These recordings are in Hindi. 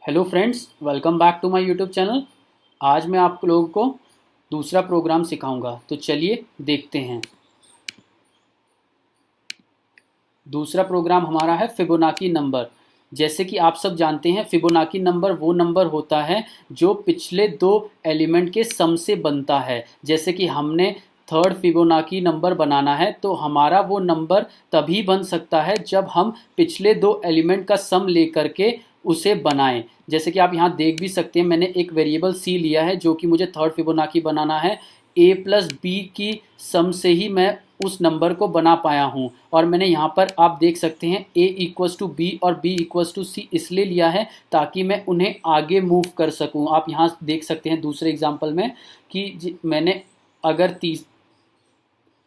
Hello friends, welcome back to my YouTube channel. आज मैं आप लोगों को दूसरा प्रोग्राम सिखाऊंगा, तो चलिए देखते हैं। दूसरा प्रोग्राम हमारा है फिबोनाची नंबर। जैसे कि आप सब जानते हैं, फिबोनाची नंबर वो नंबर होता है जो पिछले दो एलिमेंट के सम से बनता है। जैसे कि हमने थर्ड फिबोनाची नंबर बनाना है, तो हमारा वो नंबर तभी बन सकता है जब हम पिछले दो एलिमेंट का सम लेकर के उसे बनाएं। जैसे कि आप यहाँ देख भी सकते हैं, मैंने एक वेरिएबल सी लिया है जो कि मुझे थर्ड फिबोनाची बनाना है। ए प्लस बी की सम से ही मैं उस नंबर को बना पाया हूँ। और मैंने यहाँ पर आप देख सकते हैं ए इक्वल्स टू बी और बी इक्वल्स टू सी इसलिए लिया है ताकि मैं उन्हें आगे मूव कर सकूँ। आप यहाँ देख सकते हैं दूसरे एग्जाम्पल में कि मैंने अगर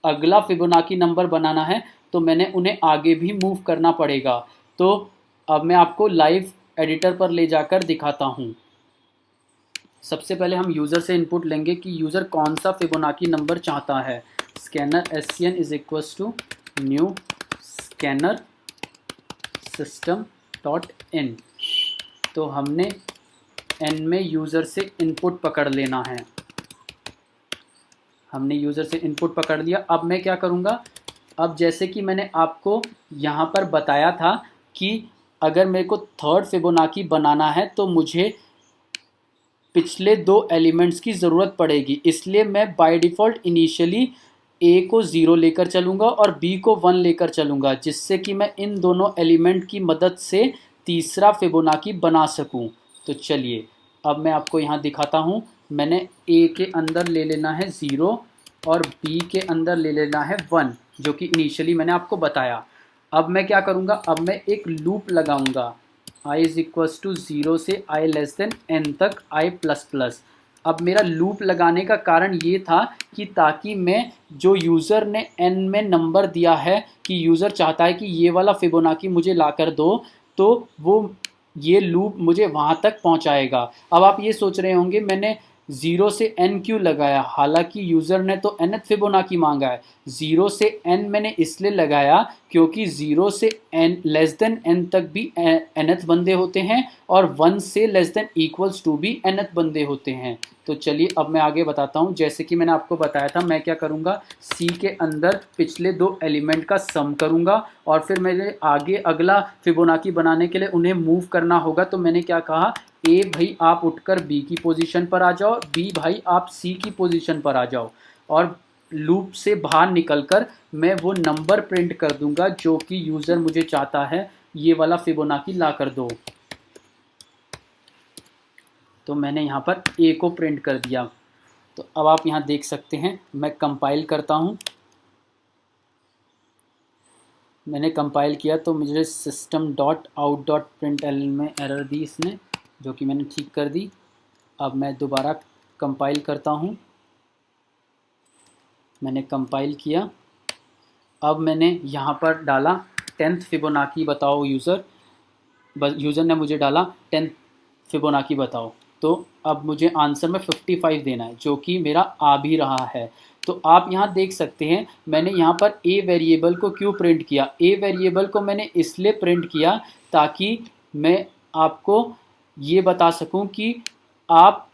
अगला फिबोनाची नंबर बनाना है तो मैंने उन्हें आगे भी मूव करना पड़ेगा। तो अब मैं आपको लाइव एडिटर पर ले जाकर दिखाता हूँ। सबसे पहले हम यूज़र से इनपुट लेंगे कि यूज़र कौन सा फिबोनाची नंबर चाहता है। Scanner SCN is equals to new scanner system dot in. तो हमने एन में यूज़र से इनपुट पकड़ लेना है। हमने यूज़र से इनपुट पकड़ लिया। अब मैं क्या करूँगा, अब जैसे कि मैंने आपको यहाँ पर बताया था कि अगर मेरे को थर्ड फिबोनाची बनाना है तो मुझे पिछले दो एलिमेंट्स की ज़रूरत पड़ेगी, इसलिए मैं बाय डिफ़ॉल्ट इनिशियली ए को 0 लेकर चलूँगा और बी को 1 लेकर चलूँगा, जिससे कि मैं इन दोनों एलिमेंट की मदद से तीसरा फिबोनाची बना सकूँ। तो चलिए अब मैं आपको यहाँ दिखाता हूँ। मैंने ए के अंदर ले लेना है 0 और बी के अंदर ले लेना है 1, जो कि इनिशियली मैंने आपको बताया। अब मैं क्या करूँगा, अब मैं एक लूप लगाऊँगा i इज इक्वल्स टू 0 से i लेस देन n तक i प्लस प्लस। अब मेरा लूप लगाने का कारण ये था कि ताकि मैं जो यूज़र ने n में नंबर दिया है कि यूज़र चाहता है कि ये वाला फिबोनाची मुझे ला कर दो, तो वो ये लूप मुझे वहाँ तक पहुँचाएगा। अब आप ये सोच रहे होंगे मैंने 0 से n क्यों लगाया, हालांकि यूज़र ने तो nth फिबोनाची मांगा है। 0 से n मैंने इसलिए लगाया क्योंकि 0 से n लेस देन n तक भी nth बंदे होते हैं और 1 से लेस देन इक्वल्स टू भी nth बंदे होते हैं। तो चलिए अब मैं आगे बताता हूँ। जैसे कि मैंने आपको बताया था, मैं क्या करूँगा, सी के अंदर पिछले दो एलिमेंट का सम करूँगा और फिर मेरे आगे अगला फिबोनाची बनाने के लिए उन्हें मूव करना होगा। तो मैंने क्या कहा, ए भाई आप उठकर बी की पोजीशन पर आ जाओ, बी भाई आप सी की पोजीशन पर आ जाओ, और लूप से बाहर निकलकर मैं वो नंबर प्रिंट कर दूंगा जो कि यूज़र मुझे चाहता है ये वाला फिबोनाची ला कर दो। तो मैंने यहाँ पर ए को प्रिंट कर दिया। तो अब आप यहाँ देख सकते हैं, मैं कंपाइल करता हूँ। मैंने कंपाइल किया तो मुझे system dot out dot print L में एरर दी इसने, जो कि मैंने ठीक कर दी। अब मैं दोबारा कंपाइल करता हूँ। मैंने कंपाइल किया। अब मैंने यहाँ पर डाला 10th फिबोनाची बताओ यूज़र। यूज़र ने मुझे डाला 10th फिबोनाची बताओ। तो अब मुझे आंसर में 55 देना है, जो कि मेरा आ भी रहा है। तो आप यहाँ देख सकते हैं मैंने यहाँ पर ए वेरिएबल को क्यों प्रिंट किया। ए वेरिएबल को मैंने इसलिए प्रिंट किया ताकि मैं आपको ये बता सकूं कि आप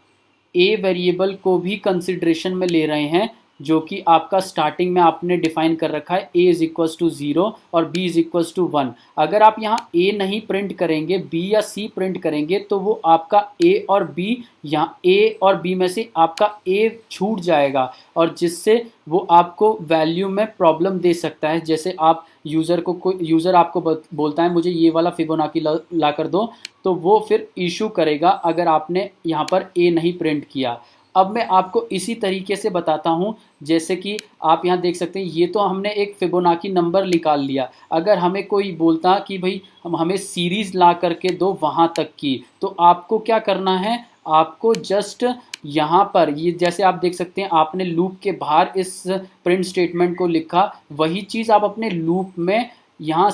ए वेरिएबल को भी कंसिड्रेशन में ले रहे हैं, जो कि आपका स्टार्टिंग में आपने डिफाइन कर रखा है ए इज इक्वल्स टू 0 और बी इज इक्वल्स टू 1। अगर आप यहाँ ए नहीं प्रिंट करेंगे, बी या सी प्रिंट करेंगे, तो वो आपका ए और बी, यहाँ ए और बी में से आपका ए छूट जाएगा और जिससे वो आपको वैल्यू में प्रॉब्लम दे सकता है। जैसे आप यूज़र आपको बोलता है मुझे ये वाला फिबोनाची ला कर दो, तो वो फिर इशू करेगा अगर आपने यहाँ पर ए नहीं प्रिंट किया। अब मैं आपको इसी तरीके से बताता हूँ। जैसे कि आप यहाँ देख सकते हैं, ये तो हमने एक फिबोनाची नंबर निकाल लिया। अगर हमें कोई बोलता कि भाई हमें सीरीज़ ला करके दो वहाँ तक की, तो आपको क्या करना है, आपको जस्ट यहाँ पर ये जैसे आप देख सकते हैं आपने लूप के बाहर इस प्रिंट स्टेटमेंट को लिखा, वही चीज़ आप अपने लूप में यहाँ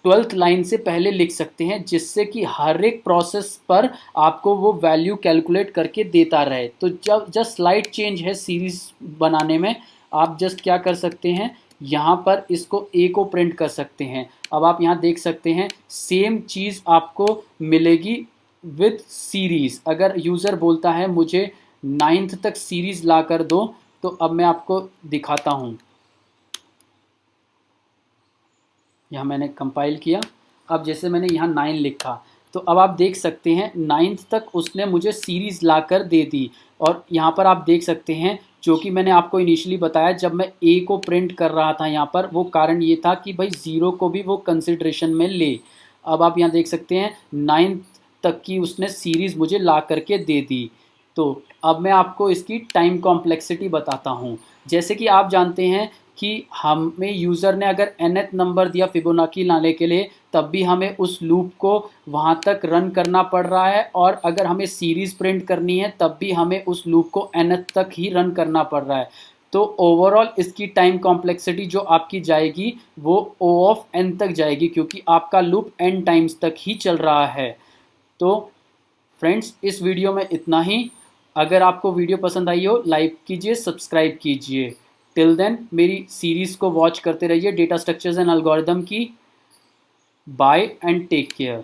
12th लाइन से पहले लिख सकते हैं, जिससे कि हर एक प्रोसेस पर आपको वो वैल्यू कैलकुलेट करके देता रहे। तो जब जस्ट स्लाइड चेंज है सीरीज बनाने में, आप जस्ट क्या कर सकते हैं, यहाँ पर इसको ए को प्रिंट कर सकते हैं। अब आप यहाँ देख सकते हैं सेम चीज़ आपको मिलेगी विथ सीरीज़, अगर यूज़र बोलता है मुझे 9th तक सीरीज़ ला कर दो, तो अब मैं आपको दिखाता हूँ। यहाँ मैंने कंपाइल किया, अब जैसे मैंने यहाँ 9 लिखा, तो अब आप देख सकते हैं 9th तक उसने मुझे सीरीज़ ला कर दे दी। और यहाँ पर आप देख सकते हैं, जो कि मैंने आपको इनिशियली बताया जब मैं ए को प्रिंट कर रहा था, यहाँ पर वो कारण ये था कि भाई ज़ीरो को भी वो कंसिड्रेशन में ले। अब आप यहाँ देख सकते हैं 9th तक की उसने सीरीज़ मुझे ला करके दे दी। तो अब मैं आपको इसकी टाइम कॉम्प्लेक्सिटी बताता हूँ। जैसे कि आप जानते हैं कि हमें यूज़र ने अगर nth नंबर दिया फिबोनाची लाने के लिए, तब भी हमें उस लूप को वहाँ तक रन करना पड़ रहा है, और अगर हमें सीरीज़ प्रिंट करनी है तब भी हमें उस लूप को nth तक ही रन करना पड़ रहा है। तो ओवरऑल इसकी टाइम कॉम्प्लेक्सिटी जो आपकी जाएगी वो O ऑफ n तक जाएगी, क्योंकि आपका लूप n टाइम्स तक ही चल रहा है। तो फ्रेंड्स, इस वीडियो में इतना ही। अगर आपको वीडियो पसंद आई हो, लाइक कीजिए, सब्सक्राइब कीजिए। टिल देन मेरी सीरीज़ को वॉच करते रहिए, डेटा स्ट्रक्चर्स एंड एल्गोरिदम की। Bye and take care.